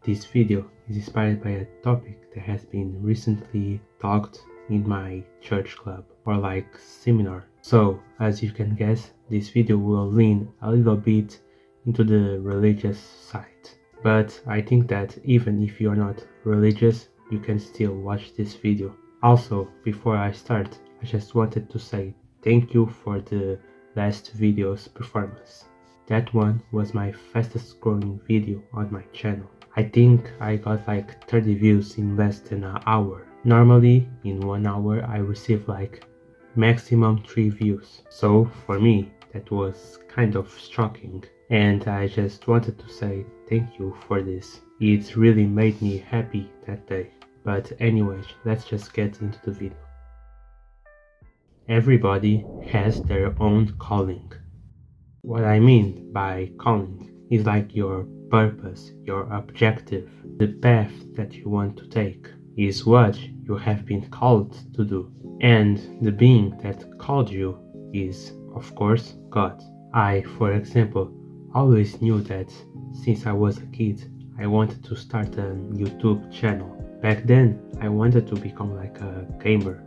This video is inspired by a topic that has been recently talked in my church club or like seminar. So, as you can guess, this video will lean a little bit into the religious side. But I think that even if you're not religious, you can still watch this video. Also, before I start, I just wanted to say thank you for the last video's performance. That one was my fastest growing video on my channel. I think I got like 30 views in less than an hour. Normally, in 1 hour, I receive like maximum 3 views. So for me, that was kind of shocking. And I just wanted to say thank you for this. It really made me happy that day. But anyways, let's just get into the video. Everybody has their own calling. What I mean by calling is like your purpose, your objective, the path that you want to take is what you have been called to do. And the being that called you is, of course, God. I, for example, always knew that since I was a kid, I wanted to start a YouTube channel. Back then, I wanted to become like a gamer.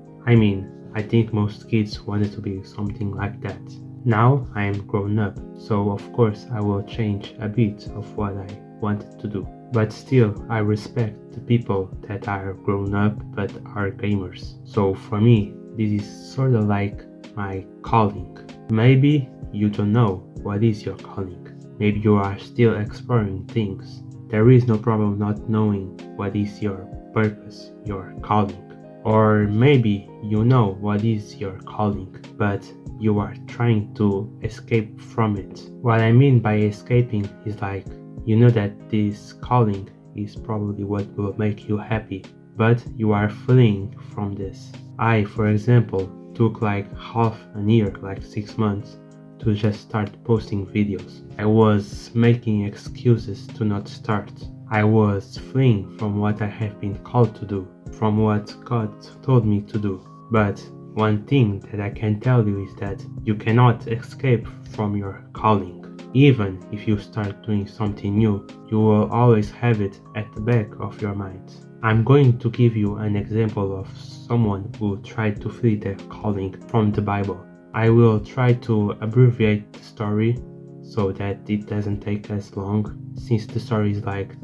I think most kids wanted to be something like that. Now I am grown up, so of course I will change a bit of what I wanted to do. But still, I respect the people that are grown up but are gamers. So for me, this is sort of like my calling. Maybe you don't know what is your calling. Maybe you are still exploring things. There is no problem not knowing what is your purpose, your calling. Or maybe you know what is your calling, but you are trying to escape from it. What I mean by escaping is like, you know that this calling is probably what will make you happy, but you are fleeing from this. I, for example, took like half a year, like 6 months, to just start posting videos. I was making excuses to not start. I was fleeing from what I have been called to do, from what God told me to do. But one thing that I can tell you is that you cannot escape from your calling. Even if you start doing something new, you will always have it at the back of your mind. I'm going to give you an example of someone who tried to flee their calling from the Bible. I will try to abbreviate the story so that it doesn't take as long, since the story is like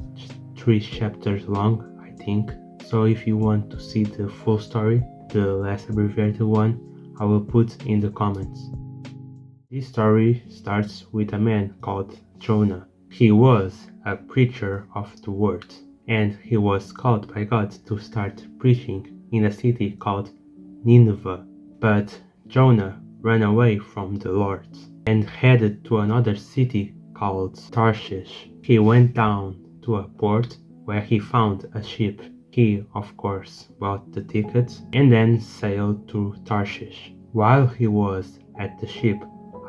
3 chapters long, I think. So if you want to see the full story, the less abbreviated one, I will put in the comments. This story starts with a man called Jonah. He was a preacher of the word, and he was called by God to start preaching in a city called Nineveh. But Jonah ran away from the Lord and headed to another city called Tarshish. He went down to a port where he found a ship. He, of course, bought the tickets and then sailed to Tarshish. While he was at the ship,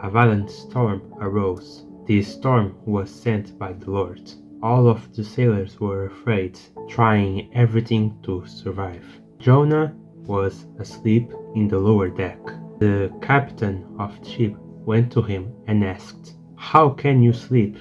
a violent storm arose. This storm was sent by the Lord. All of the sailors were afraid, trying everything to survive. Jonah was asleep in the lower deck. The captain of the ship went to him and asked, "How can you sleep?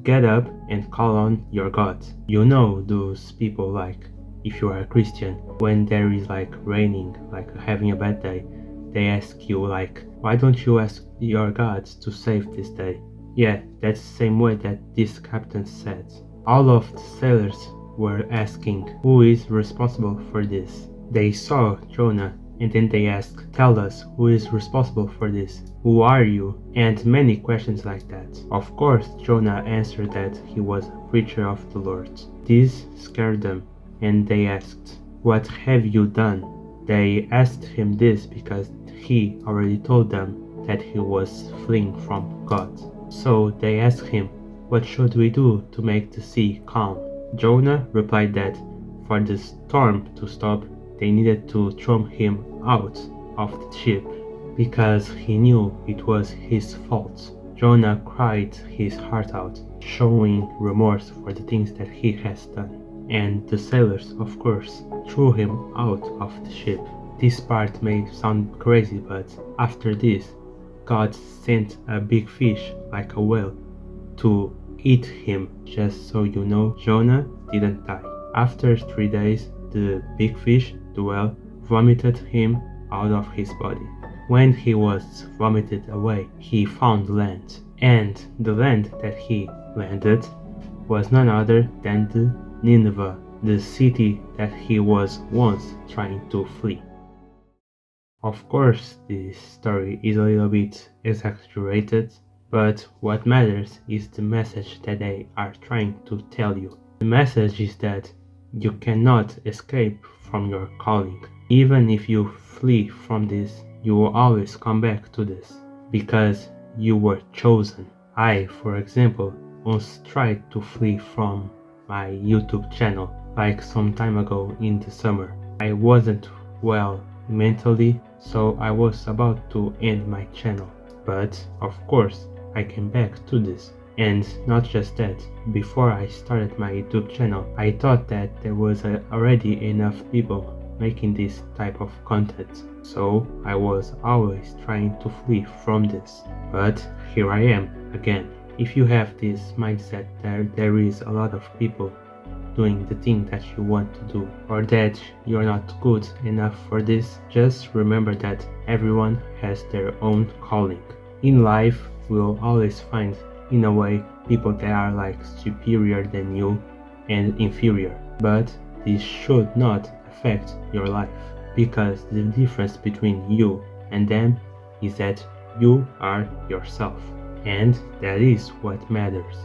Get up and call on your God." You know those people, like, if you are a Christian, when there is like raining, like having a bad day, they ask you like, why don't you ask your God to save this day? Yeah, that's the same way that this captain said. All of the sailors were asking, who is responsible for this? They saw Jonah and then they asked, tell us who is responsible for this? Who are you? And many questions like that. Of course, Jonah answered that he was a preacher of the Lord. This scared them, and they asked, what have you done? They asked him this because he already told them that he was fleeing from God. So they asked him, what should we do to make the sea calm? Jonah replied that for the storm to stop, they needed to throw him out of the ship, because he knew it was his fault. Jonah cried his heart out, showing remorse for the things that he has done. And the sailors, of course, threw him out of the ship. This part may sound crazy, but after this, God sent a big fish, like a whale, to eat him. Just so you know, Jonah didn't die. After 3 days, the big fish, the whale, vomited him out of his body. When he was vomited away, he found land, and the land that he landed was none other than the Nineveh, the city that he was once trying to flee. Of course, this story is a little bit exaggerated, but what matters is the message that they are trying to tell you. The message is that you cannot escape from your calling. Even if you flee from this, you will always come back to this, because you were chosen. I, for example, once tried to flee from my YouTube channel, like some time ago in the summer. I wasn't well mentally, so I was about to end my channel. But, of course, I came back to this. And not just that, before I started my YouTube channel, I thought that there was already enough people making this type of content, so I was always trying to flee from this. But here I am again. If you have this mindset that there is a lot of people doing the thing that you want to do, or that you're not good enough for this, just remember that everyone has their own calling. In life, we'll always find, in a way, people that are like superior than you and inferior, but this should not affect your life, because the difference between you and them is that you are yourself, and that is what matters.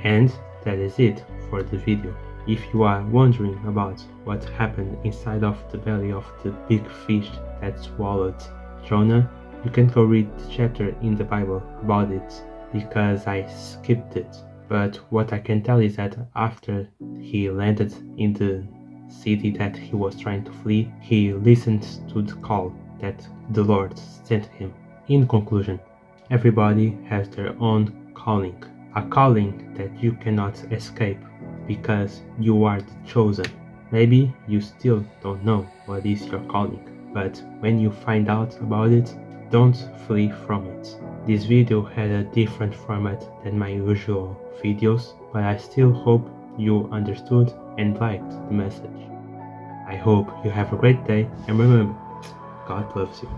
And that is it for the video. If you are wondering about what happened inside of the belly of the big fish that swallowed Jonah, you can go read the chapter in the Bible about it, because I skipped it. But what I can tell is that after he landed in the city that he was trying to flee, he listened to the call that the Lord sent him. In conclusion, everybody has their own calling, a calling that you cannot escape, because you are the chosen. Maybe you still don't know what is your calling, but when you find out about it, don't flee from it. This video had a different format than my usual videos, but I still hope you understood and liked the message. I hope you have a great day, and remember, God loves you.